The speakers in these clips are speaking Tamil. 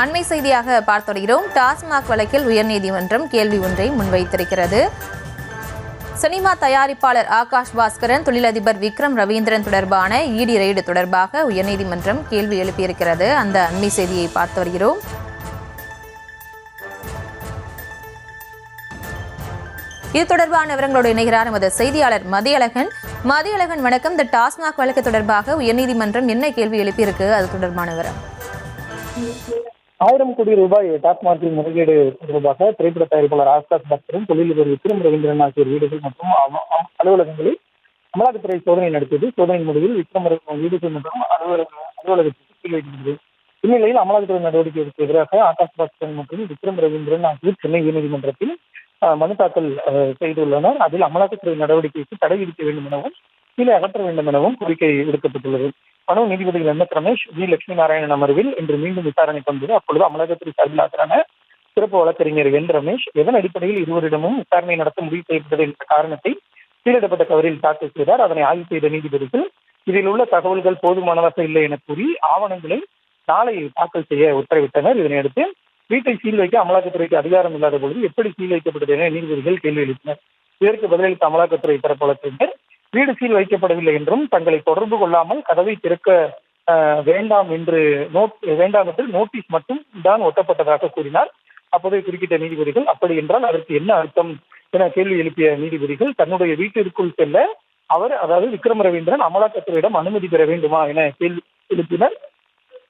அண்மை செய்தியாக பார்த்து வருகிறோம். டாஸ்மாக் வழக்கில் உயர்நீதிமன்றம் கேள்வி ஒன்றை முன்வைத்திருக்கிறது. சினிமா தயாரிப்பாளர் ஆகாஷ் பாஸ்கரன், தொழிலதிபர் விக்ரம் ரவீந்திரன் தொடர்பான இடி ரெய்டு தொடர்பாக உயர்நீதிமன்றம் கேள்வி எழுப்பியிருக்கிறது. அந்த அண்மை செய்தியை பார்த்து வருகிறோம். இது தொடர்பான விவரங்களோடு இணைகிறார் நமது செய்தியாளர் மதியழகன். வணக்கம். இந்த டாஸ்மாக் வழக்கு தொடர்பாக உயர்நீதிமன்றம் என்ன கேள்வி எழுப்பியிருக்கு, அது தொடர்பான விவரம்? 1000 கோடி ரூபாய் டாஸ்மாகில் முறைகேடு தொடர்பாக திரைப்பட தயாரிப்பாளர் ஆகாஷ் பாஸ்கரன், தொழிலதிபர் விக்ரம் ரவீந்திரன் ஆகியோர் வீடுகள் மற்றும் அலுவலகங்களில் அமலாக்கத்துறை சோதனை நடத்தியது. சோதனை முடிவில் விக்ரம் வீடுகள் மற்றும் அலுவலகத்திற்கு சீல் வைக்கப்பட்டது. இந்நிலையில் அமலாக்கத்துறை நடவடிக்கைகளுக்கு எதிராக ஆகாஷ் பாஸ்கரன் மற்றும் விக்ரம் ரவீந்திரன் ஆகியோர் சென்னை உயர்நீதிமன்றத்தில் மனு தாக்கல் செய்துள்ளனர். அதில் அமலாக்கத்துறை நடவடிக்கைக்கு தடை விதிக்க வேண்டும் எனவும் கீழே அகற்ற வேண்டும் எனவும் கோரிக்கை விடுக்கப்பட்டுள்ளது. மனு நீதிபதிகள் M S Ramesh, G Lakshmi Narayanan அமர்வில் இன்று மீண்டும் விசாரணைக்கு வந்தது. அப்பொழுது அமலாக்கத்துறை சார்பில் ஆஜரான சிறப்பு வழக்கறிஞர் என் ரமேஷ், எதன் அடிப்படையில் இருவரிடமும் விசாரணை நடத்த முடிவு செய்யப்பட்டது என்ற காரணத்தை கீழிடப்பட்ட கவரில் தாக்கல் செய்தார். அதனை ஆய்வு செய்த நீதிபதிகள் இதில் உள்ள தகவல்கள் போதுமானதாக இல்லை என கூறி ஆவணங்களை நாளை தாக்கல் செய்ய உத்தரவிட்டனர். இதனையடுத்து வீட்டை சீல் வைக்க அமலாக்கத்துறைக்கு அதிகாரம் இல்லாத பொழுது எப்படி சீல் வைக்கப்பட்டது என நீதிபதிகள் கேள்வி எழுப்பினர். இதற்கு பதிலளித்த அமலாக்கத்துறை தரப்பு வழக்கறிஞர், வீடு சீல் வைக்கப்படவில்லை என்றும் தங்களை தொடர்பு கொள்ளாமல் கதவை திறக்க வேண்டாம் என்று நோட்டீஸ் மட்டும் தான் ஒட்டப்பட்டதாக கூறினார். அப்போது குறுக்கிட்ட நீதிபதிகள், அப்படி என்றால் அதற்கு என்ன அர்த்தம் என கேள்வி எழுப்பிய நீதிபதிகள், தன்னுடைய வீட்டிற்குள் செல்ல அவர், அதாவது விக்ரம் ரவீந்திரன், அமலாக்கத்துறையிடம் அனுமதி பெற வேண்டுமா என கேள்வி எழுப்பினர்.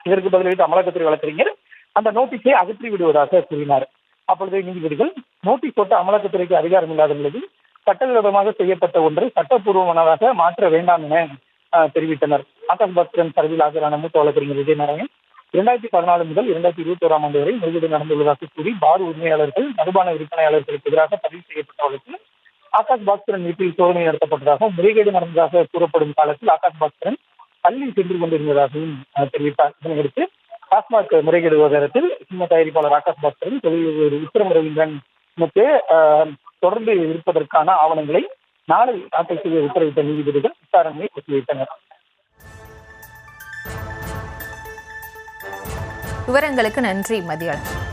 இதற்கு பதிலளித்த அமலாக்கத்துறை வழக்கறிஞர் அந்த நோட்டீஸை அகற்றி விடுவதாக கூறினார். அப்பொழுது நீதிபதிகள், நோட்டீஸ் போட்ட அமலாக்கத்துறைக்கு அதிகாரம் இல்லாத நிலையில் சட்டவிரோதமாக செய்யப்பட்ட ஒன்றை சட்டப்பூர்வமானதாக மாற்ற வேண்டாம் என தெரிவித்தனர். ஆகாஷ் பாஸ்கரன் சார்பில் ஆஜரான மூத்த வழக்கறிஞர் விஜய் நாராயணன், 2014 முதல் 2021 ஆண்டு வரை முறைகேடு நடந்துள்ளதாக கூறி பார் உரிமையாளர்கள், மதுபான விற்பனையாளர்களுக்கு எதிராக பதிவு செய்யப்பட்ட வழக்கில் ஆகாஷ் பாஸ்கரன் வீட்டில் சோதனை நடத்தப்பட்டதாகவும், முறைகேடு நடந்ததாக கூறப்படும் காலத்தில் ஆகாஷ் பாஸ்கரன் பள்ளி சென்று கொண்டிருந்ததாகவும் தெரிவித்தார். இதனையடுத்து டாஸ்மாக் முறைகேடு விவகாரத்தில் சினிமா தயாரிப்பாளர் ஆகாஷ் பாஸ்கரன், தொழிலதிபர் விக்ரம் ரவீந்திரன் தொடர்ந்து இருப்பதற்கான ஆவணங்களை நாளை தாக்கல் செய்ய உத்தரவிட்ட நீதிபதிகள் விசாரணையை ஒத்திவைத்தனர். விவரங்களுக்கு நன்றி மதியழகன்.